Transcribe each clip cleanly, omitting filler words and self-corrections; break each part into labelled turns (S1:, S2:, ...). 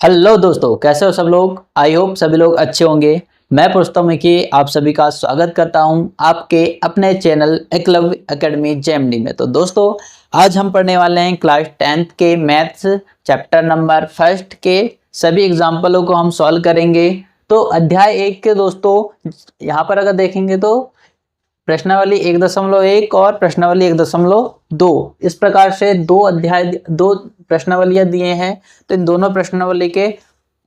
S1: Hello दोस्तों, कैसे हो सब लोग। आई होप सभी लोग अच्छे होंगे। मैं पुरुषोत्तम की आप सभी का स्वागत करता हूं आपके अपने चैनल एकलव्य एकेडमी जेएमडी में। तो दोस्तों, आज हम पढ़ने वाले हैं क्लास 10th के मैथ्स चैप्टर नंबर फर्स्ट के सभी एग्जाम्पलों को हम सॉल्व करेंगे। तो अध्याय 1 के दोस्तों यहाँ पर अगर देखेंगे तो प्रश्नावली 1.1 और प्रश्नावली 1.2 इस प्रकार से दो प्रश्नावलियां दिए हैं। तो इन दोनों प्रश्नावली के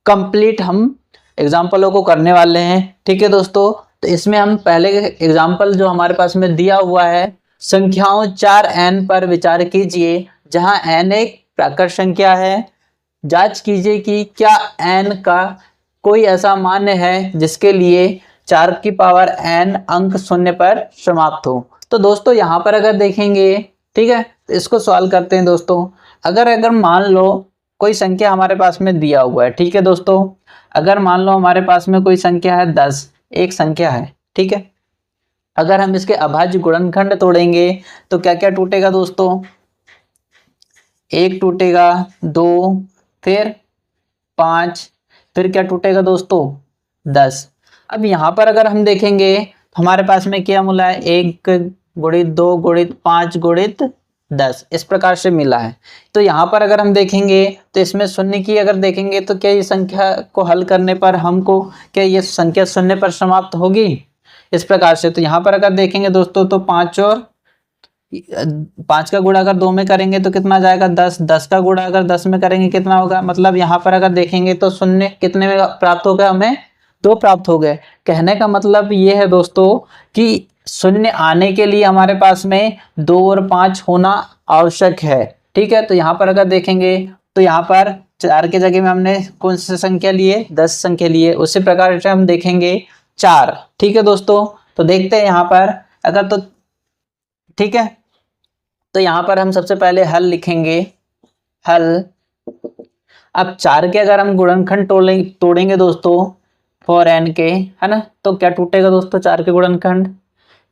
S1: कंप्लीट हम एग्जाम्पलों को करने वाले हैं। ठीक है दोस्तों, तो इसमें हम पहले एग्जाम्पल जो हमारे पास में दिया हुआ है, संख्याओं 4n पर विचार कीजिए जहां n एक प्राकृत संख्या है। जांच कीजिए कि क्या n का कोई ऐसा मान्य है जिसके लिए 4 की पावर n अंक शून्य पर समाप्त हो। तो दोस्तों यहाँ पर अगर देखेंगे, ठीक है, तो इसको सॉल्व करते हैं दोस्तों। अगर मान लो कोई संख्या हमारे पास में दिया हुआ है, ठीक है दोस्तों, अगर मान लो हमारे पास में कोई संख्या है 10, एक संख्या है, ठीक है। अगर हम इसके अभाज्य गुणनखंड तोड़ेंगे तो क्या क्या टूटेगा दोस्तों, 1 टूटेगा, 2, फिर 5, फिर क्या टूटेगा दोस्तों, 10। अब यहाँ पर अगर हम देखेंगे तो हमारे पास में क्या मिला है, 1 गुणित 2 गुणित 5 गुणित 10 इस प्रकार से मिला है। तो यहाँ पर अगर हम देखेंगे तो इसमें शून्य की अगर देखेंगे तो क्या ये संख्या को हल करने पर हमको क्या ये संख्या शून्य पर समाप्त होगी इस प्रकार से। तो यहाँ पर अगर देखेंगे दोस्तों तो 5 और 5 का गुणा अगर 2 में करेंगे तो कितना जाएगा, 10। 10 का गुणा अगर 10 में करेंगे कितना होगा, मतलब यहाँ पर अगर देखेंगे तो शून्य कितने में प्राप्त होगा, हमें 2 प्राप्त हो गए। कहने का मतलब ये है दोस्तों कि शून्य आने के लिए हमारे पास में 2 और 5 होना आवश्यक है। ठीक है, तो यहाँ पर अगर देखेंगे तो यहाँ पर 4 के जगह में हमने कौन सी संख्या लिए, 10 संख्या लिए। उसी प्रकार से हम देखेंगे 4। ठीक है दोस्तों, तो देखते हैं यहाँ पर अगर तो ठीक है, तो यहाँ पर हम सबसे पहले हल लिखेंगे, हल। अब 4 के अगर हम गुणनखंड तोड़ेंगे दोस्तों 4n के, है ना, तो क्या टूटेगा दोस्तों, 4 के गुणनखंड।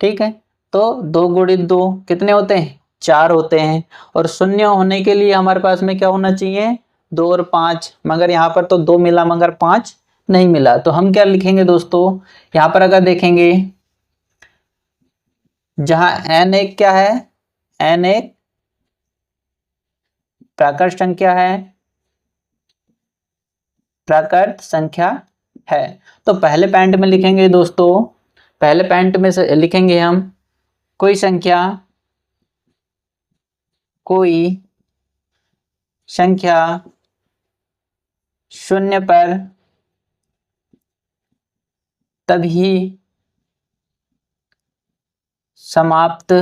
S1: ठीक है, तो 2 गुणित 2 कितने होते हैं, 4 होते हैं। और शून्य होने के लिए हमारे पास में क्या होना चाहिए, 2 और 5, मगर यहाँ पर तो 2 मिला मगर 5 नहीं मिला। तो हम क्या लिखेंगे दोस्तों, यहाँ पर अगर देखेंगे जहां n एक क्या है, n एक प्राकृत संख्या है, प्राकृत संख्या है। तो पहले पैंट में लिखेंगे दोस्तों, पहले पैंट में से लिखेंगे हम कोई संख्या शून्य पर तभी समाप्त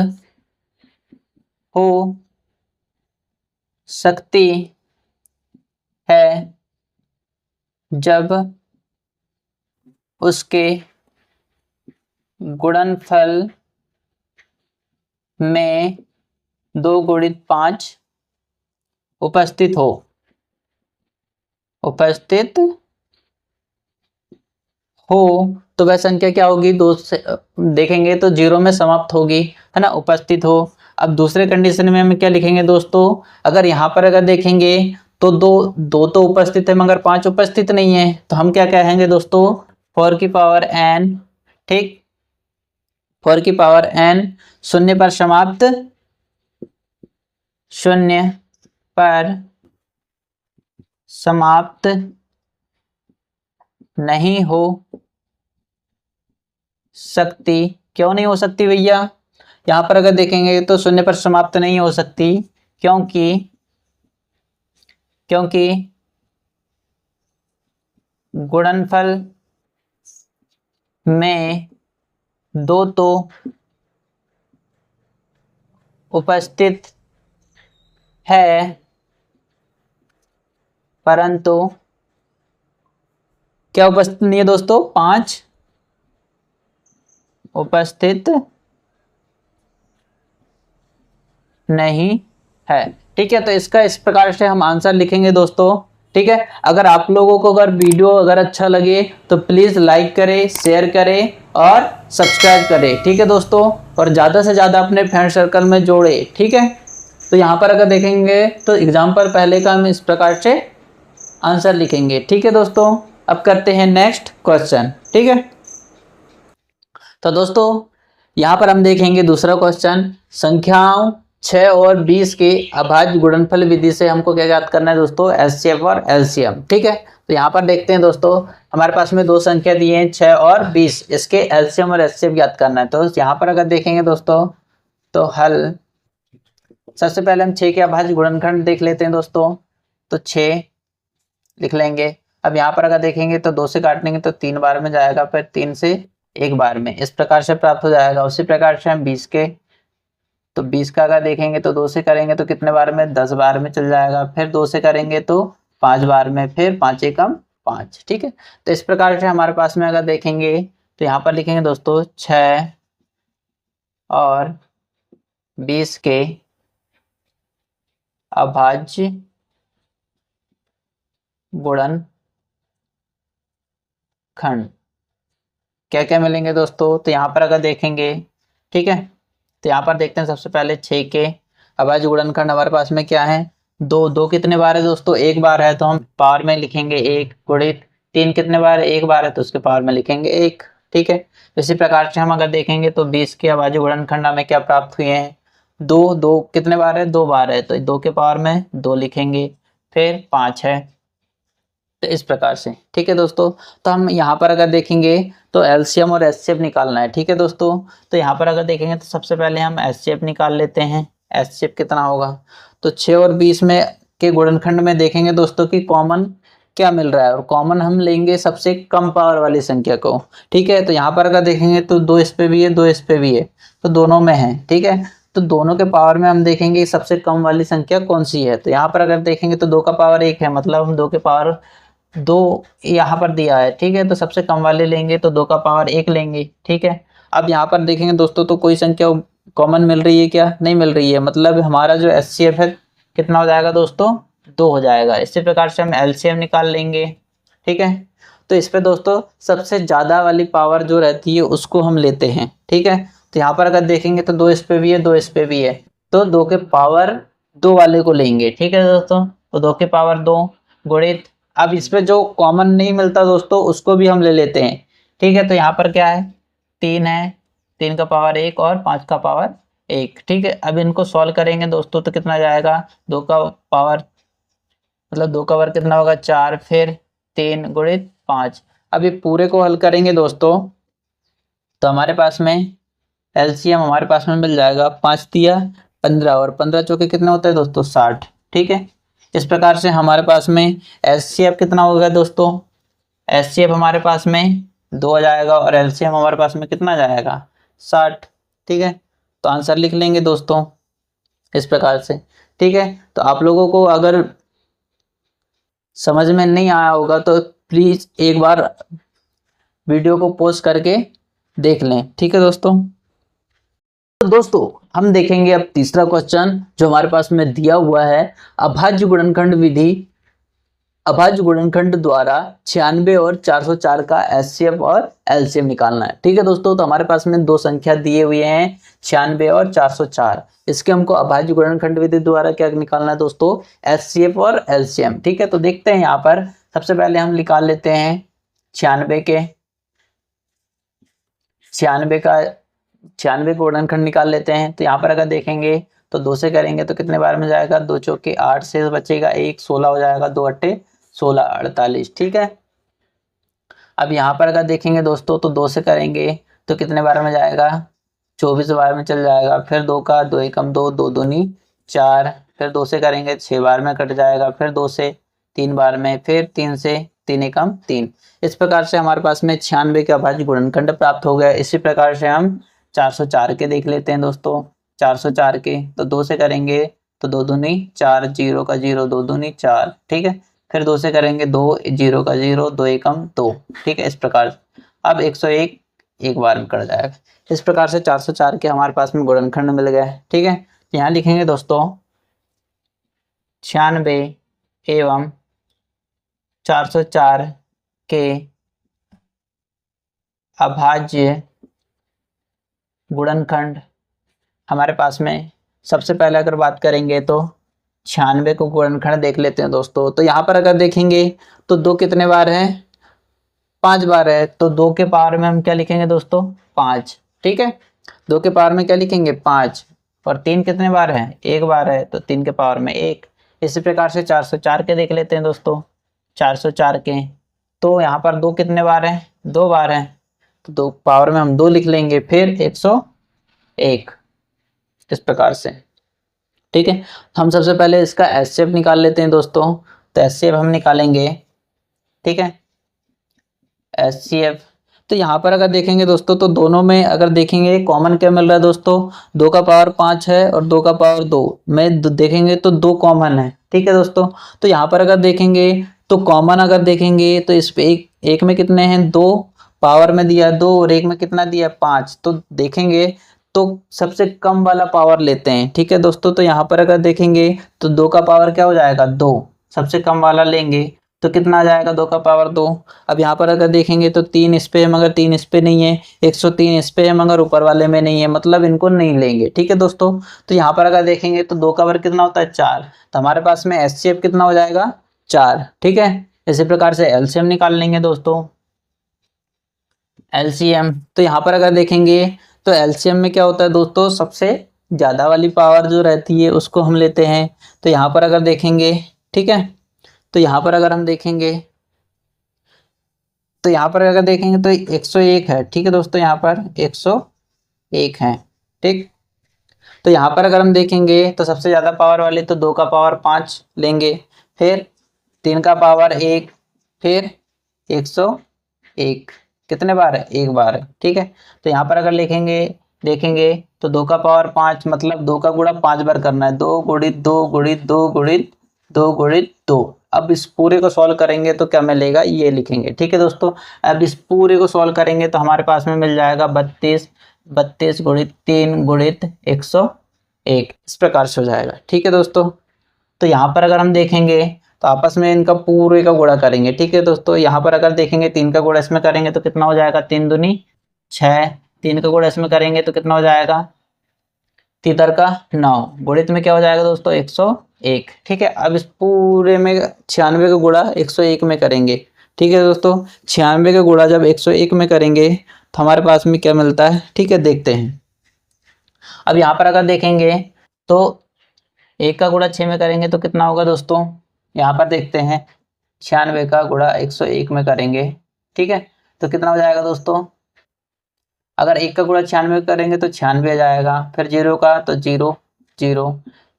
S1: हो सकती है जब उसके गुणनफल में 2 गुणित 5 उपस्थित हो, तो वह संख्या क्या होगी, 2 से देखेंगे तो 0 में समाप्त होगी, है ना, उपस्थित हो। अब दूसरे कंडीशन में हम क्या लिखेंगे दोस्तों, अगर यहाँ पर अगर देखेंगे तो 2 तो उपस्थित है मगर 5 उपस्थित नहीं है, तो हम क्या कहेंगे दोस्तों, 4 की पावर n, ठीक, 4 की पावर n शून्य पर समाप्त नहीं हो सकती। क्यों नहीं हो सकती भैया, यहाँ पर अगर देखेंगे तो शून्य पर समाप्त नहीं हो सकती, क्योंकि गुणनफल में 2 तो उपस्थित है परंतु क्या उपस्थित नहीं है दोस्तों, 5 उपस्थित नहीं है। ठीक है, तो इसका इस प्रकार से हम आंसर लिखेंगे दोस्तों। ठीक है, अगर आप लोगों को अगर वीडियो अगर अच्छा लगे तो प्लीज लाइक करें, शेयर करें और सब्सक्राइब करें। ठीक है दोस्तों, और ज्यादा से ज्यादा अपने फ्रेंड सर्कल में जोड़े। ठीक है, तो यहाँ पर अगर देखेंगे तो एग्जाम्पल पहले का हम इस प्रकार से आंसर लिखेंगे। ठीक है दोस्तों, अब करते हैं नेक्स्ट क्वेश्चन। ठीक है, तो दोस्तों यहाँ पर हम देखेंगे दूसरा क्वेश्चन। संख्याओं 6 और 20 के अभाज्य गुणनफल विधि से हमको क्या ज्ञात करना है दोस्तों, एचसीएफ और एलसीएम। ठीक है, तो यहाँ पर देखते हैं दोस्तों, हमारे पास में दो संख्या दी हैं 6 और 20, इसके एलसीएम और एचसीएफ ज्ञात करना है। तो यहाँ पर अगर देखेंगे दोस्तों तो हल, सबसे पहले हम 6 के अभाज्य गुणनखंड देख लेते हैं दोस्तों। तो 6 लिख लेंगे। अब यहाँ पर अगर देखेंगे तो 2 से काटेंगे तो 3 बार में जाएगा, फिर 3 से 1 बार में, इस प्रकार से प्राप्त हो जाएगा। उसी प्रकार से हम 20 के, तो 20 का अगर देखेंगे तो 2 से करेंगे तो कितने बार में, 10 बार में चल जाएगा। फिर 2 से करेंगे तो 5 बार में, फिर 5 एकम 5। ठीक है, तो इस प्रकार से हमारे पास में अगर देखेंगे तो यहाँ पर लिखेंगे दोस्तों 6 और 20 के अभाज्य गुणनखंड क्या क्या मिलेंगे दोस्तों। तो यहाँ पर अगर देखेंगे, ठीक है, तो यहाँ पर देखते हैं सबसे पहले 6 के अभाज्य गुणनखंड हमारे पास में क्या है, 2। 2 कितने बार है दोस्तों, 1 बार है, तो हम पावर में लिखेंगे 1 गुणित 3 कितने बार है, 1 बार है, तो उसके पावर में लिखेंगे 1। ठीक है, इसी प्रकार से हम अगर देखेंगे तो 20 के अभाज्य गुणनखंड हमें क्या प्राप्त हुए हैं, 2। 2 कितने बार है, 2 बार है, तो 2 के पावर में 2 लिखेंगे, फिर 5 है, तो इस प्रकार से। ठीक है दोस्तों, तो हम यहाँ पर अगर देखेंगे तो एलसीएम और एचसीएफ निकालना है। ठीक है दोस्तों, तो यहाँ पर अगर देखेंगे तो सबसे पहले हम एचसीएफ निकाल लेते हैं। एचसीएफ कितना होगा, तो 6 और 20 में के गुणनखंड में देखेंगे दोस्तों कि कॉमन क्या मिल रहा है, और कॉमन हम लेंगे सबसे कम पावर वाली संख्या को। ठीक है, तो यहाँ पर अगर देखेंगे तो 2 इस पे भी है, 2 इस पे भी है, तो दोनों में है। ठीक है, तो दोनों के पावर में हम देखेंगे सबसे कम वाली संख्या कौन सी है। तो यहाँ पर अगर देखेंगे तो 2 का पावर 1 है, मतलब हम 2 के पावर 2 यहाँ पर दिया है। ठीक है, तो सबसे कम वाले लेंगे तो 2 का पावर 1 लेंगे। ठीक है, अब यहाँ पर देखेंगे दोस्तों तो कोई संख्या कॉमन मिल रही है क्या, नहीं मिल रही है, मतलब हमारा जो एचसीएफ है कितना हो जाएगा दोस्तों, 2 हो जाएगा। इसी प्रकार से हम एलसीएम निकाल लेंगे। ठीक है, तो इस पे दोस्तों सबसे ज़्यादा वाली पावर जो रहती है उसको हम लेते हैं। ठीक है, तो यहाँ पर अगर देखेंगे तो 2 इस पे भी है, 2 इस पे भी है, तो 2 के पावर 2 वाले को लेंगे। ठीक है दोस्तों, तो 2 के पावर 2 गुणित, अब इस पे जो कॉमन नहीं मिलता दोस्तों उसको भी हम ले लेते हैं। ठीक है, तो यहाँ पर क्या है, 3 है, 3 का पावर 1 और 5 का पावर 1। ठीक है, अब इनको सॉल्व करेंगे दोस्तों तो कितना जाएगा, 2 का पावर, मतलब 2 का वर्ग कितना होगा, 4, फिर 3 गुणित 5। अब ये पूरे को हल करेंगे दोस्तों तो हमारे पास में एलसीएम हमारे पास में मिल जाएगा, 5 दिया 15 और 15 चौके कितने होते हैं दोस्तों, 60। ठीक है, इस प्रकार से हमारे पास में एचसीएफ कितना होगा दोस्तों, एचसीएफ हमारे पास में 2 आ जाएगा और एलसीएम हमारे पास में कितना जाएगा, 60। ठीक है, तो आंसर लिख लेंगे दोस्तों इस प्रकार से। ठीक है, तो आप लोगों को अगर समझ में नहीं आया होगा तो प्लीज़ एक बार वीडियो को पॉज करके देख लें। ठीक है दोस्तों, तो दोस्तों हम देखेंगे अब तीसरा क्वेश्चन जो हमारे पास में दिया हुआ है, अभाज्य गुणनखंड विधि, अभाज्य गुणनखंड द्वारा 96 और 404 का एचसीएफ और एलसीएम निकालना है। ठीक है दोस्तों, तो हमारे पास में दो संख्या दिए हुए हैं 96 और 404, इसके हमको अभाज्य गुणनखंड विधि द्वारा क्या निकालना है दोस्तों, एचसीएफ और एलसीएम। ठीक है, तो देखते हैं यहाँ पर सबसे पहले हम निकाल लेते हैं 96 के, 96 गुणनखंड निकाल लेते हैं। तो यहाँ पर अगर देखेंगे तो 2 से करेंगे तो कितने बार में जाएगा, 2 चौके 8 से बचेगा 1, 16 हो जाएगा, 2 अट्ठे 16, 48। ठीक है, अब यहाँ पर अगर देखेंगे दोस्तों तो 2 से करेंगे तो कितने बार में जाएगा, 24 बार में चल जाएगा, फिर 2 का 2 एकम 2, 2 दूनी 4, फिर 2 से करेंगे 6 बार में कट जाएगा, फिर 2 से 3 बार में, फिर 3 से 3 एकम 3। इस प्रकार से हमारे पास में 96 के अभाज्य गुणनखंड प्राप्त हो गया। इसी प्रकार से हम 404 के देख लेते हैं दोस्तों। 404 के तो 2 से करेंगे तो 2 दूनी 4, 0 का 0, 2 दूनी 4। ठीक है, फिर 2 से करेंगे 2, 0 का 0, 2 एकम 2। ठीक है, इस प्रकार अब 101 एक बार में कट जाएगा। इस प्रकार से 404 के हमारे पास में गुणनखंड मिल गए। ठीक है, यहाँ लिखेंगे दोस्तों 96 एवं 404 के अभाज्य गुणनखंड हमारे पास में सबसे पहले अगर बात करेंगे तो 96 को गुणनखंड देख लेते हैं दोस्तों। तो यहाँ पर अगर देखेंगे तो 2 कितने बार है, 5 बार है। तो 2 के पावर में हम क्या लिखेंगे दोस्तों, 5। ठीक है, 2 के पावर में क्या लिखेंगे, 5। और 3 कितने बार है, 1 बार है, तो 3 के पावर में 1। इसी प्रकार से 404 के देख लेते हैं दोस्तों, 404 के। तो यहाँ पर 2 कितने बार है, 2 बार है, तो 2 पावर में हम 2 लिख लेंगे, फिर 101, इस प्रकार से। ठीक है, हम सबसे पहले इसका एचसीएफ निकाल लेते हैं दोस्तों। तो एचसीएफ हम निकालेंगे, ठीक है, एचसीएफ। तो यहाँ पर अगर देखेंगे दोस्तों तो दोनों में अगर देखेंगे कॉमन क्या मिल रहा है दोस्तों, 2 का पावर 5 है और 2 का पावर 2 में देखेंगे तो 2 कॉमन है। ठीक है दोस्तों, तो यहाँ पर अगर देखेंगे तो कॉमन अगर देखेंगे तो इस पे एक में कितने हैं, 2 पावर में दिया 2 और एक में कितना दिया 5। तो देखेंगे तो सबसे कम वाला पावर लेते हैं। ठीक है दोस्तों, तो यहाँ पर अगर देखेंगे तो 2 का पावर क्या हो जाएगा, 2, सबसे कम वाला लेंगे तो कितना आ जाएगा, 2 का पावर 2। अब यहाँ पर अगर देखेंगे तो 3 इस पे है मगर 3 इस पे नहीं है, 103 इस पे है मगर ऊपर वाले में नहीं है, मतलब इनको नहीं लेंगे। ठीक है दोस्तों, तो यहाँ पर अगर देखेंगे तो 2 का पावर कितना होता है, 4। तो हमारे पास में एचसीएफ कितना हो जाएगा, 4। ठीक है, इसी प्रकार से एलसीएम निकाल लेंगे दोस्तों, एलसीएम। तो यहाँ पर अगर देखेंगे तो एलसीएम में क्या होता है दोस्तों, सबसे ज़्यादा वाली पावर जो रहती है उसको हम लेते हैं। तो यहाँ पर अगर देखेंगे, ठीक है, तो यहाँ पर अगर हम देखेंगे तो यहाँ पर अगर देखेंगे तो 101 है। ठीक है दोस्तों, यहाँ पर 101 है। ठीक, तो यहाँ पर अगर हम देखेंगे तो सबसे ज़्यादा पावर वाले तो 2 का पावर 5 लेंगे, फिर 3 का पावर 1, फिर 101 कितने बार है, 1 बार है। ठीक है, तो यहाँ पर अगर देखेंगे तो 2 का पावर 5 मतलब 2 का गुणा 5 बार करना है, 2 गुणित 2 गुणित 2 गुणित 2 गुणित 2। अब इस पूरे को सॉल्व करेंगे तो क्या मिलेगा, ये लिखेंगे। ठीक है दोस्तों, अब इस पूरे को सॉल्व करेंगे तो हमारे पास में मिल जाएगा 32 गुणित 3 गुणित 101, इस प्रकार से हो जाएगा। ठीक है दोस्तों, तो यहाँ पर अगर हम देखेंगे तो आपस में इनका पूरे का गुणा करेंगे। ठीक है दोस्तों, यहाँ पर अगर देखेंगे 3 का गुणा इसमें करेंगे तो कितना हो जाएगा, 3 दूनी 6। 3 का गुणा इसमें करेंगे तो कितना हो जाएगा, 3 का 9। गुणित में क्या हो जाएगा दोस्तों, 101। ठीक है, अब इस पूरे में 96 का गुणा 101 में करेंगे। ठीक है दोस्तों, 96 का गुणा जब 101 में करेंगे तो हमारे पास में क्या मिलता है, ठीक है, देखते हैं। अब यहाँ पर अगर देखेंगे तो 1 का गुणा 6 में करेंगे तो कितना होगा दोस्तों, यहाँ पर देखते हैं, 96 का गुणा 101 में करेंगे। ठीक है, तो कितना हो जाएगा दोस्तों, अगर 1 का गुणा 96 करेंगे तो 96 आ जाएगा, फिर 0 का तो 0 0,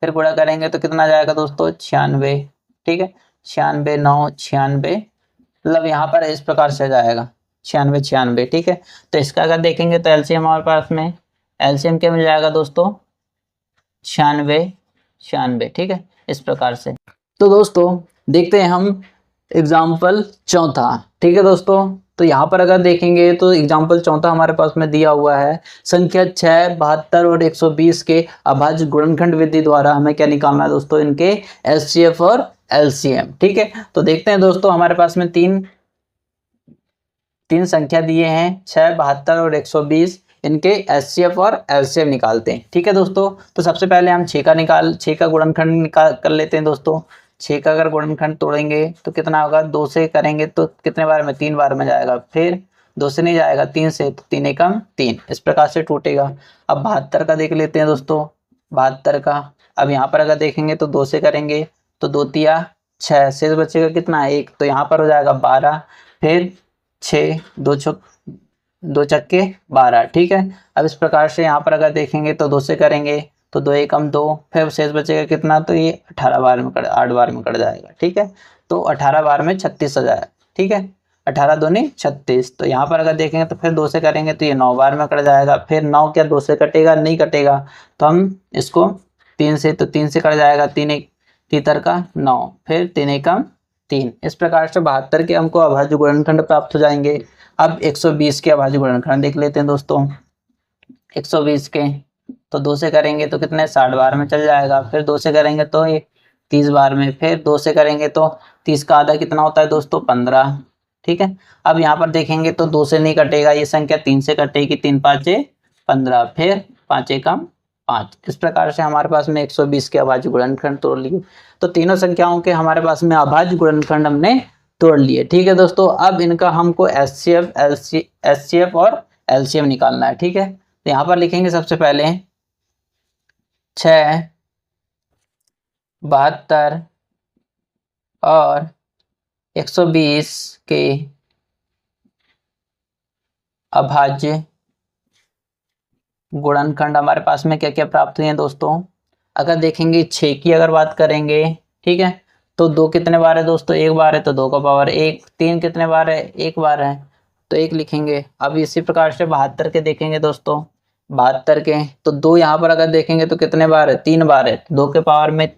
S1: फिर गुणा करेंगे तो कितना आ जाएगा दोस्तों, 96। ठीक है, 96 9 96, मतलब यहाँ पर इस प्रकार से जाएगा 96 96। ठीक है, तो इसका अगर देखेंगे तो एलसीएम हमारे पास में, एलसीएम क्या मिल जाएगा दोस्तों, 96 96। ठीक है, इस प्रकार से। तो दोस्तों देखते हैं हम एग्जाम्पल चौथा। ठीक है दोस्तों, तो यहाँ पर अगर देखेंगे तो एग्जाम्पल चौथा हमारे पास में दिया हुआ है, संख्या 6, 72 और 120 के अभाज्य गुणनखंड विधि द्वारा हमें क्या निकालना है दोस्तों, इनके एचसीएफ और एलसीएम। ठीक है, तो देखते हैं दोस्तों, हमारे पास में तीन संख्या दिए हैं, 6, 72 और 120, इनके एचसीएफ और एलसीएम निकालते हैं। ठीक है दोस्तों, तो सबसे पहले हम 6 का गुणनखंड निकाल कर लेते हैं दोस्तों। 6 का अगर गुणनखंड तोड़ेंगे तो कितना होगा, 2 से करेंगे तो कितने बार में, 3 बार में जाएगा, फिर 2 से नहीं जाएगा, 3 से, तो 3 एकम 3, इस प्रकार से टूटेगा। अब 72 का देख लेते हैं दोस्तों, 72 का। अब यहाँ पर अगर देखेंगे तो 2 से करेंगे तो 2 तिया 6, शेष बचेगा कितना, 1, तो यहाँ पर हो जाएगा 12, फिर 6 2 चक्के 12। ठीक है, अब इस प्रकार से यहाँ पर अगर देखेंगे तो 2 से करेंगे तो 2 एकम 2, फिर शेष बचेगा कितना, तो ये 8 बार में कट जाएगा। ठीक है, तो 18 बार में 36 आ जाएगा। ठीक है, 18 दूनी 36, तो यहाँ पर अगर देखेंगे तो फिर 2 से करेंगे तो ये 9 बार में कट जाएगा, फिर 9 क्या 2 से कटेगा, नहीं कटेगा, तो हम इसको 3 से, तो 3 से कट जाएगा, 3 का 9, फिर 3 एकम 3, इस प्रकार से 72 के हमको अभाज्य गुणनखंड प्राप्त हो जाएंगे। अब 120 के अभाज्य गुणनखंड देख लेते हैं दोस्तों। 120 के तो 2 से करेंगे तो कितने, 60 बार में चल जाएगा, फिर 2 से करेंगे तो ये 30 बार में, फिर 2 से करेंगे तो 30 का आधा कितना होता है दोस्तों, 15। ठीक है, अब यहाँ पर देखेंगे तो 2 से नहीं कटेगा, ये संख्या 3 से कटेगी, 3 5 15, फिर 5 एकम 5। इस प्रकार से हमारे पास में 120 के अभाज्य गुणनखंड तोड़ लिए। तो तीनों संख्याओं के हमारे पास में अभाज्य गुणनखंड हमने तोड़ लिए। ठीक है दोस्तों, अब इनका हमको एचसीएफ और एलसीएम निकालना है। ठीक है, तो यहाँ पर लिखेंगे सबसे पहले 6, 72 और 120 के अभाज्य गुणनखंड हमारे पास में क्या क्या प्राप्त हुए हैं दोस्तों। अगर देखेंगे 6 की अगर बात करेंगे, ठीक है, तो 2 कितने बार है दोस्तों, 1 बार है तो 2 का पावर 1। 3 कितने बार है, 1 बार है तो 1 लिखेंगे। अब इसी प्रकार से 72 के देखेंगे दोस्तों, 72 के तो 2 यहाँ पर अगर देखेंगे तो कितने बार है, 3 बार है, 2 के पावर में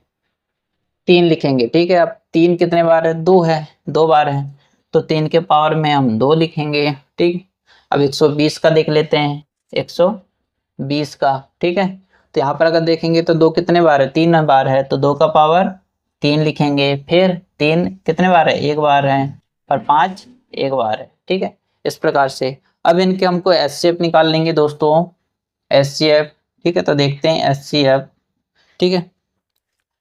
S1: 3 लिखेंगे। ठीक है, अब 3 कितने बार है, 2 है, 2 बार है तो 3 के पावर में हम 2 लिखेंगे। ठीक, अब 120 का देख लेते हैं, 120 का। ठीक है, तो यहाँ पर अगर देखेंगे तो 2 कितने बार है, 3 बार है तो 2 का पावर 3 लिखेंगे। फिर 3 कितने बार है, 1 बार है, और 5 1 बार है। ठीक है, इस प्रकार से अब इनके हमको एचसीएफ निकाल लेंगे दोस्तों, एचसीएफ। ठीक है, तो देखते हैं एचसीएफ। ठीक है,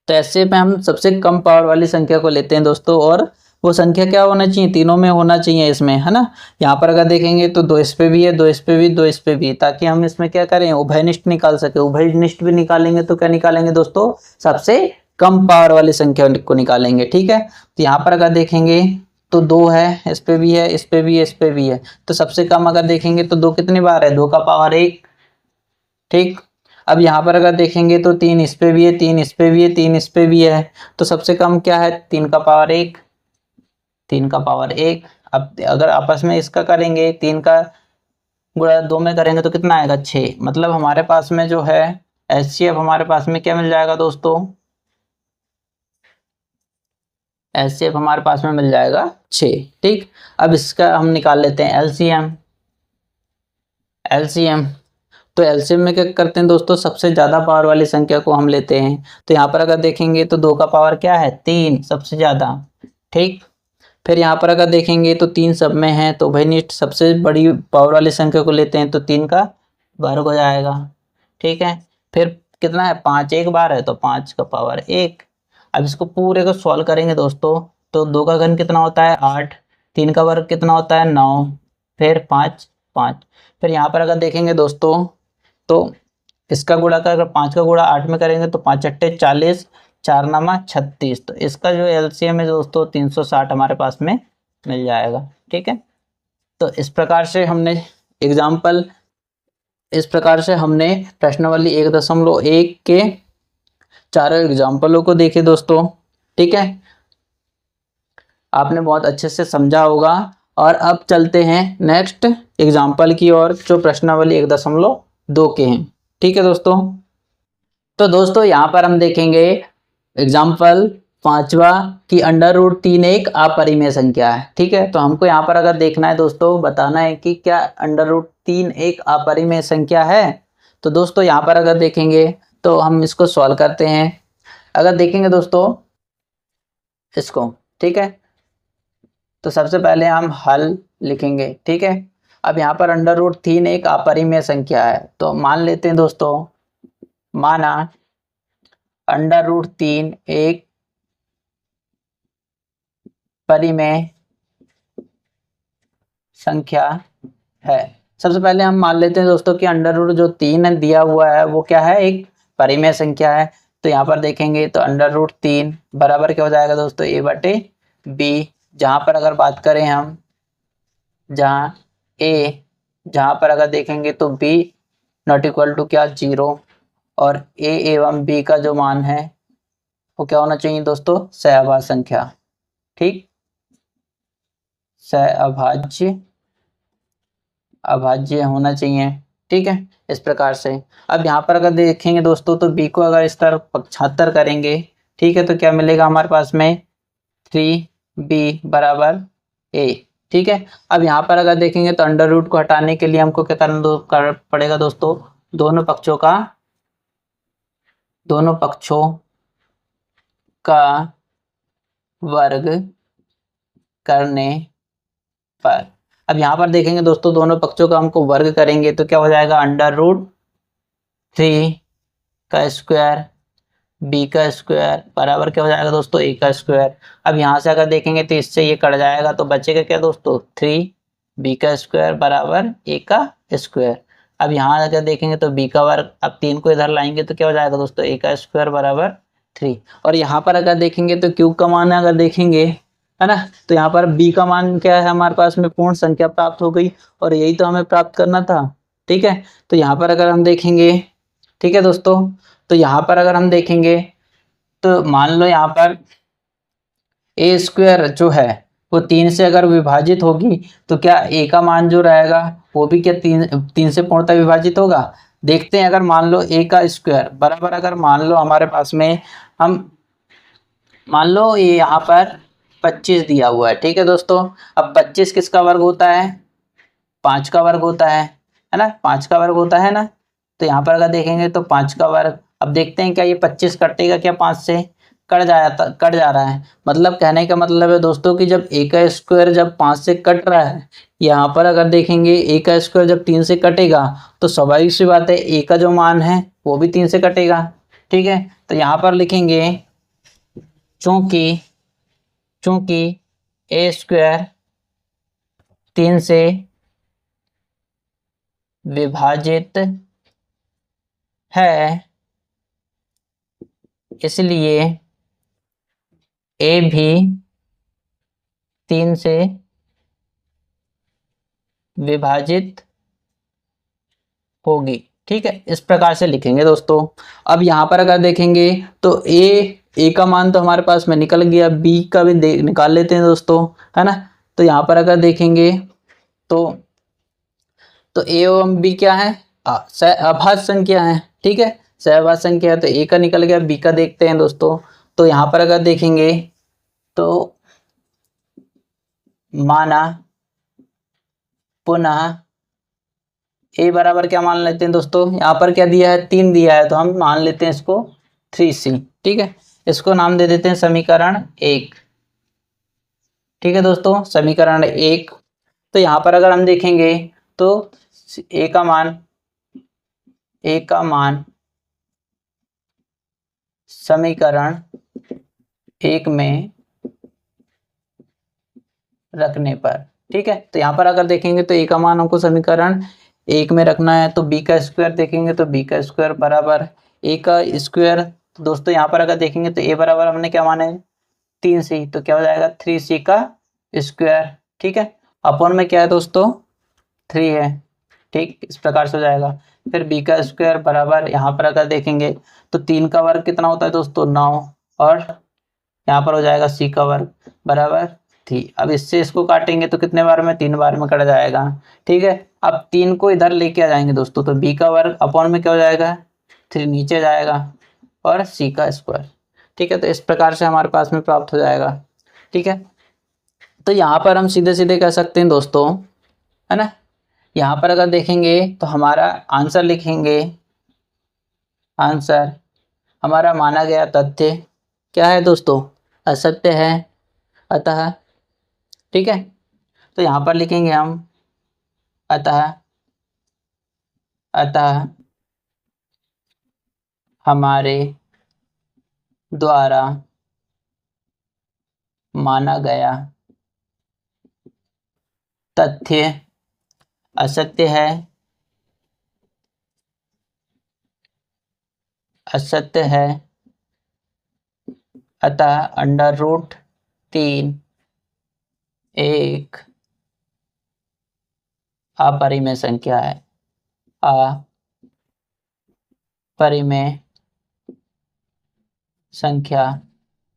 S1: तो एचसीएफ में हम सबसे कम पावर वाली संख्या को लेते हैं दोस्तों, और वो संख्या क्या होना चाहिए, तीनों में होना चाहिए इसमें, है ना। यहाँ पर अगर देखेंगे तो 2 इस पे भी है, 2 इस पे भी, 2 इस पे भी, ताकि हम इसमें क्या करें, उभयनिष्ठ निकाल सके। उभयनिष्ठ भी निकालेंगे तो क्या निकालेंगे दोस्तों, सबसे कम पावर वाली संख्या को निकालेंगे। ठीक है, तो यहाँ पर अगर देखेंगे तो 2 है, इस पे भी है, इस पे भी है, इस पे भी है, तो सबसे कम अगर देखेंगे तो 2 कितनी बार है, 2 का पावर 1। ठीक, अब यहाँ पर अगर देखेंगे तो 3 इस पे भी है, 3 इस पे भी है, 3 इस पे भी है, तो सबसे कम क्या है, 3 का पावर 1, 3 का पावर 1। अब अगर आपस में इसका करेंगे, 3 का गुणा 2 में करेंगे तो कितना आएगा, 6। मतलब हमारे पास में जो है एचसीएफ हमारे पास में क्या मिल जाएगा दोस्तों, एचसीएफ हमारे पास में मिल जाएगा 6। ठीक, अब इसका हम निकाल लेते हैं एलसीएम। एलसीएम तो एलसीएम में क्या करते हैं दोस्तों, सबसे ज्यादा पावर वाली संख्या को हम लेते हैं। तो यहाँ पर अगर देखेंगे तो 2 का पावर क्या है, 3, सबसे ज्यादा। ठीक, फिर यहाँ पर अगर देखेंगे तो 3 सब में है, तो उभयनिष्ठ सबसे बड़ी पावर वाली संख्या को लेते हैं, तो 3 का वर्ग हो जाएगा। ठीक है, फिर कितना है, 5 1 बार है तो 5 का पावर 1। अब इसको पूरे को सॉल्व करेंगे दोस्तों, तो 2 का घन कितना होता है, 8, 3 का वर्ग कितना होता है, 9, फिर 5 5। फिर यहाँ पर अगर देखेंगे दोस्तों तो इसका गुणा कर, अगर 5 का गुणा 8 में करेंगे तो 5 अट्ठे 40, 4 नामा 36, तो इसका जो एलसीएम है दोस्तों 360 हमारे पास में मिल जाएगा। ठीक है, तो इस प्रकार से हमने एग्जाम्पल, इस प्रकार से हमने प्रश्नावली 1.1 के चारों एग्जाम्पलों को देखे दोस्तों। ठीक है, आपने बहुत अच्छे से समझा होगा। और अब चलते हैं नेक्स्ट एग्जाम्पल की ओर, जो प्रश्नावली 1.2 के हैं। ठीक है दोस्तों, तो दोस्तों यहाँ पर हम देखेंगे एग्जाम्पल 5वां की √3 एक अपरिमेय संख्या है। ठीक है, तो हमको यहाँ पर अगर देखना है दोस्तों, बताना है कि क्या √3 एक अपरिमेय संख्या है। तो दोस्तों यहाँ पर अगर देखेंगे तो हम इसको सॉल्व करते हैं। अगर देखेंगे दोस्तों इसको, ठीक है, तो सबसे पहले हम हल लिखेंगे। ठीक है, अब यहाँ पर √3 एक अपरिमेय संख्या है, तो मान लेते हैं दोस्तों, माना √3 एक परिमेय संख्या है। सबसे पहले हम मान लेते हैं दोस्तों कि अंडर जो 3 दिया हुआ है वो क्या है, एक परिमेय संख्या है। तो यहाँ पर देखेंगे तो √3 बराबर क्या हो जाएगा दोस्तों, a/b। जहाँ पर अगर बात करें हम, जहाँ पर अगर देखेंगे तो b नॉट इक्वल टू क्या, 0, और a एवं b का जो मान है वो क्या होना चाहिए दोस्तों, सहअभाज्य संख्या। ठीक, सहअभाज्य अभाज्य होना चाहिए। ठीक है, इस प्रकार से। अब यहाँ पर अगर देखेंगे दोस्तों तो b को अगर इस तरफ पक्षांतर करेंगे, ठीक है, तो क्या मिलेगा हमारे पास में, 3b बराबर a। ठीक है, अब यहाँ पर अगर देखेंगे तो अंडर रूट को हटाने के लिए हमको क्या करना पड़ेगा दोस्तों, दोनों पक्षों का वर्ग करने पर। अब यहाँ पर देखेंगे दोस्तों, दोनों पक्षों का हमको वर्ग करेंगे तो क्या हो जाएगा, √3 का स्क्वायर बी का स्क्वायर बराबर क्या हो जाएगा दोस्तों, ए का स्क्वायर। अब यहाँ से अगर देखेंगे तो इससे ये कट जाएगा, तो बचेगा क्या दोस्तों, 3 बी का स्क्वायर बराबर ए का स्क्वायर। अब यहाँ अगर देखेंगे तो बी का वर्ग, अब 3 को इधर लाएंगे तो क्या हो जाएगा दोस्तों, ए का स्क्वायर बराबर 3। और यहाँ पर अगर देखेंगे तो क्यूब का मान अगर देखेंगे, है ना, तो यहाँ पर बी का मान क्या है हमारे पास में, पूर्ण संख्या प्राप्त हो गई, और यही तो हमें प्राप्त करना था। ठीक है, तो यहाँ पर अगर हम देखेंगे, ठीक है दोस्तों, तो यहाँ पर अगर हम देखेंगे तो मान लो यहाँ पर ए स्क्वायर जो है वो 3 से अगर विभाजित होगी तो क्या ए का मान जो रहेगा वो भी क्या 3 से पूर्णतः विभाजित होगा। देखते हैं, अगर मान लो ए का स्क्वायर बराबर, अगर मान लो हमारे पास में हम मान लो ये यहाँ पर 25 दिया हुआ है। ठीक है दोस्तों, अब 25 किसका वर्ग होता है, 5 का वर्ग होता है ना, 5 का वर्ग होता है ना। तो यहाँ पर अगर देखेंगे तो 5 का वर्ग, अब देखते हैं क्या ये 25 कटेगा क्या, 5 से कट जा रहा है। मतलब कहने का मतलब है दोस्तों कि जब ए का स्क्वायर जब 5 से कट रहा है, यहाँ पर अगर देखेंगे ए का स्क्वायर जब 3 से कटेगा तो स्वाभाविक सी बात है ए का जो मान है वो भी 3 से कटेगा। ठीक है, तो यहाँ पर लिखेंगे चूंकि ए स्क्वायर 3 से विभाजित है, इसलिए ए भी 3 से विभाजित होगी। ठीक है, इस प्रकार से लिखेंगे दोस्तों। अब यहाँ पर अगर देखेंगे तो ए का मान तो हमारे पास में निकल गया, बी का भी निकाल लेते हैं दोस्तों, है ना। तो यहाँ पर अगर देखेंगे तो ए एवं बी क्या है, अभाज्य संख्या है। ठीक है, सहभाज्य संख्या है, तो ए का निकल गया, बी का देखते हैं दोस्तों। तो यहाँ पर अगर देखेंगे तो माना पुनः ए बराबर क्या मान लेते हैं दोस्तों, यहाँ पर क्या दिया है, 3 दिया है, तो हम मान लेते हैं इसको 3C। ठीक है, इसको नाम दे देते हैं समीकरण 1। ठीक है दोस्तों, समीकरण 1। तो यहाँ पर अगर हम देखेंगे तो ए का मान समीकरण 1 में रखने पर, ठीक है, तो यहाँ पर अगर देखेंगे तो ए का मान हमको समीकरण 1 में रखना है, तो बी का स्क्वायर देखेंगे तो बी का स्क्वायर बराबर ए का स्क्वायर। तो दोस्तों यहाँ पर अगर देखेंगे तो ए बराबर हमने क्या माना है, 3C, तो क्या हो जाएगा 3C का स्क्वायर। ठीक है, अपन में क्या है दोस्तों, 3 है। ठीक, इस प्रकार से हो जाएगा। फिर बी का स्क्वायर बराबर, यहाँ पर अगर देखेंगे तो 3 का वर्ग कितना होता है दोस्तों, 9, और यहाँ पर हो जाएगा सी का वर्ग बराबर 3। अब इससे इसको काटेंगे तो कितने बार में, 3 बार में कट जाएगा। ठीक है, अब 3 को इधर लेके आ जाएंगे दोस्तों, तो बी का वर्ग अपॉन में क्या हो जाएगा, 3 नीचे जाएगा, और सी का स्क्वायर। ठीक है, तो इस प्रकार से हमारे पास में प्राप्त हो जाएगा। ठीक है, तो यहाँ पर हम सीधे सीधे कह सकते हैं दोस्तों, है ना। यहाँ पर अगर देखेंगे तो हमारा आंसर लिखेंगे, आंसर हमारा माना गया तथ्य क्या है दोस्तों, असत्य है, अतः। ठीक है, तो यहाँ पर लिखेंगे हम अतः हमारे द्वारा माना गया तथ्य असत्य है, अतः √3 एक अपरिमेय संख्या है, अपरिमेय संख्या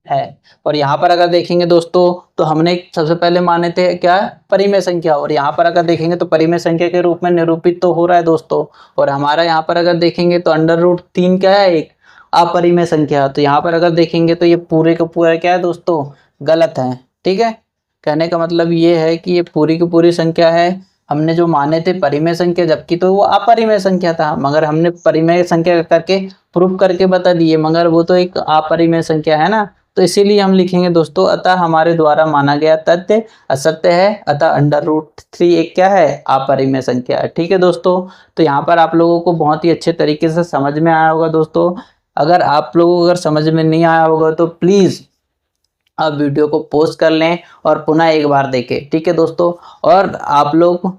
S1: है। और यहाँ पर अगर देखेंगे दोस्तों तो हमने सबसे पहले माने थे क्या, परिमेय संख्या, और यहाँ पर अगर देखेंगे तो परिमेय संख्या के रूप में निरूपित तो हो रहा है दोस्तों। और हमारा यहाँ पर अगर देखेंगे तो √3 क्या है, एक अपरिमेय संख्या। तो यहाँ पर अगर देखेंगे तो ये पूरे का पूरा क्या है दोस्तों, गलत है। ठीक है, कहने का मतलब ये है कि ये पूरी की पूरी संख्या है, हमने जो माने थे परिमेय संख्या, जबकि तो वो अपरिमेय संख्या था, मगर हमने परिमेय संख्या करके प्रूफ करके बता दिए, मगर वो तो एक अपरिमेय संख्या है ना, तो इसीलिए हम लिखेंगे दोस्तों, अतः हमारे द्वारा माना गया तथ्य असत्य है, अतः √3 एक क्या है, अपरिमेय संख्या है। ठीक है दोस्तों, तो यहाँ पर आप लोगों को बहुत ही अच्छे तरीके से समझ में आया होगा दोस्तों। अगर आप लोगों को अगर समझ में नहीं आया होगा तो प्लीज़ आप वीडियो को पॉज कर लें और पुनः एक बार देखें। ठीक है दोस्तों, और आप लोग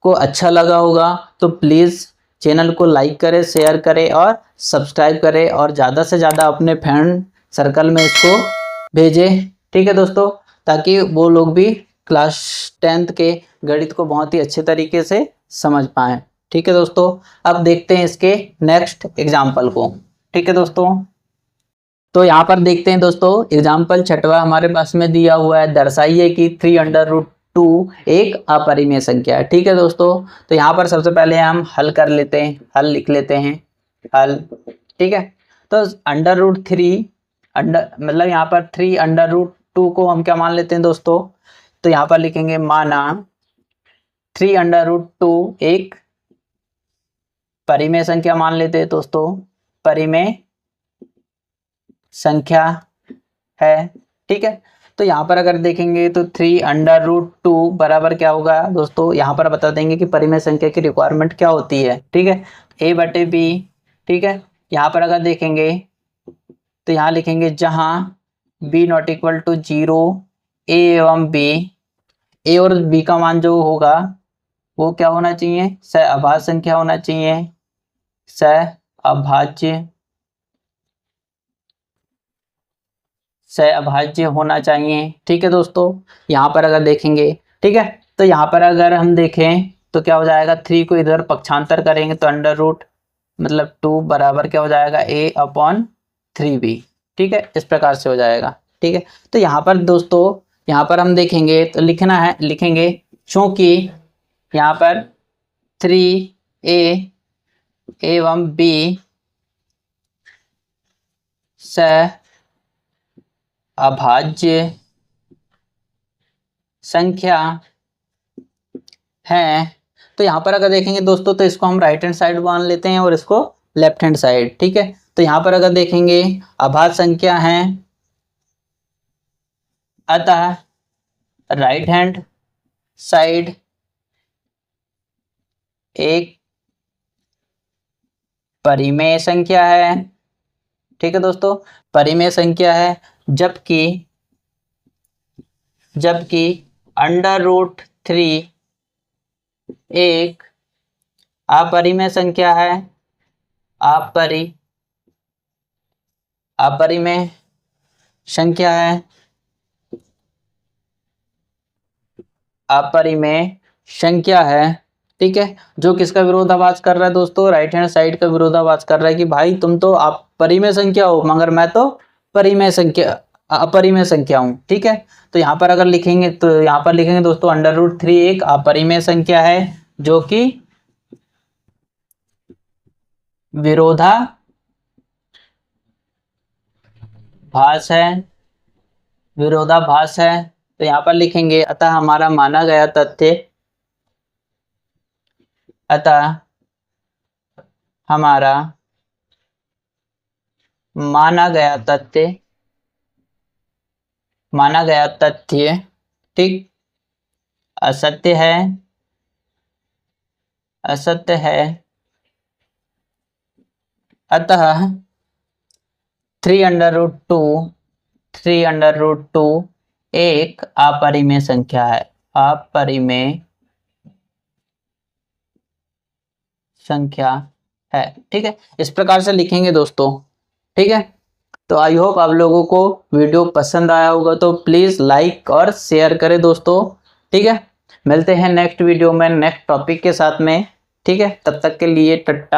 S1: को अच्छा लगा होगा तो प्लीज़ चैनल को लाइक करें, शेयर करें और सब्सक्राइब करें, और ज़्यादा से ज़्यादा अपने फ्रेंड सर्कल में इसको भेजें। ठीक है दोस्तों, ताकि वो लोग भी क्लास 10th के गणित को बहुत ही अच्छे तरीके से समझ पाएँ। ठीक है दोस्तों, अब देखते हैं इसके नेक्स्ट एग्जाम्पल को। ठीक है दोस्तों, तो यहाँ पर देखते हैं दोस्तों, एग्जाम्पल छठवा हमारे पास में दिया हुआ है, दर्शाइए कि 3√2 एक अपरिमेय संख्या है। ठीक है दोस्तों, तो यहाँ पर सबसे पहले हम हल कर लेते हैं, हल लिख लेते हैं, हल। ठीक है, तो √3 मतलब यहाँ पर 3√2 को हम क्या मान लेते हैं दोस्तों, तो यहाँ पर लिखेंगे माना 3√2 एक परिमेय संख्या मान लेते हैं दोस्तों, परिमेय संख्या है। ठीक है, तो यहाँ पर अगर देखेंगे तो 3√2 बराबर क्या होगा दोस्तों, यहाँ पर बता देंगे कि परिमेय संख्या की रिक्वायरमेंट क्या होती है। ठीक है, a/b। ठीक है, यहाँ पर अगर देखेंगे तो यहाँ लिखेंगे जहाँ b ≠ 0, a एवं b, a और b का मान जो होगा वो क्या होना चाहिए, सहअभाज्य संख्या होना चाहिए, सहअभाज्य होना चाहिए। ठीक है दोस्तों, यहाँ पर अगर देखेंगे, ठीक है, तो यहाँ पर अगर हम देखें तो क्या हो जाएगा, 3 को इधर पक्षांतर करेंगे तो मतलब 2 बराबर क्या हो जाएगा, a/3b। ठीक है, इस प्रकार से हो जाएगा। ठीक है, तो यहाँ पर दोस्तों, यहाँ पर हम देखेंगे तो लिखेंगे चूंकि यहाँ पर 3a एवं b सहअभाज्य संख्या है, तो यहाँ पर अगर देखेंगे दोस्तों तो इसको हम राइट हैंड साइड मान लेते हैं और इसको लेफ्ट हैंड साइड। ठीक है, तो यहाँ पर अगर देखेंगे अभाज्य संख्या है, अतः राइट हैंड साइड एक परिमेय संख्या है। ठीक है दोस्तों, परिमेय संख्या है, जबकि √3 एक अपरिमेय संख्या है, अपरिमेय संख्या है, अपरिमेय संख्या है। ठीक है, जो किसका विरोधाभास कर रहा है दोस्तों, राइट हैंड साइड का विरोधाभास कर रहा है कि भाई तुम तो आप परिमेय संख्या हो मगर मैं तो अपरिमेय संख्या हूं। ठीक है, तो यहाँ पर अगर लिखेंगे तो यहाँ पर लिखेंगे दोस्तों √3 एक अपरिमेय संख्या है जो कि विरोधाभास है। तो यहाँ पर लिखेंगे अतः हमारा माना गया तथ्य, अतः हमारा माना गया तथ्य ठीक असत्य है, अतः 3√2 एक अपरिमेय संख्या है, अपरिमेय संख्या है। ठीक है, इस प्रकार से लिखेंगे दोस्तों। ठीक है, तो आई होप आप लोगों को वीडियो पसंद आया होगा, तो प्लीज़ लाइक और शेयर करें दोस्तों। ठीक है, मिलते हैं नेक्स्ट वीडियो में नेक्स्ट टॉपिक के साथ में। ठीक है, तब तक के लिए टट्टा।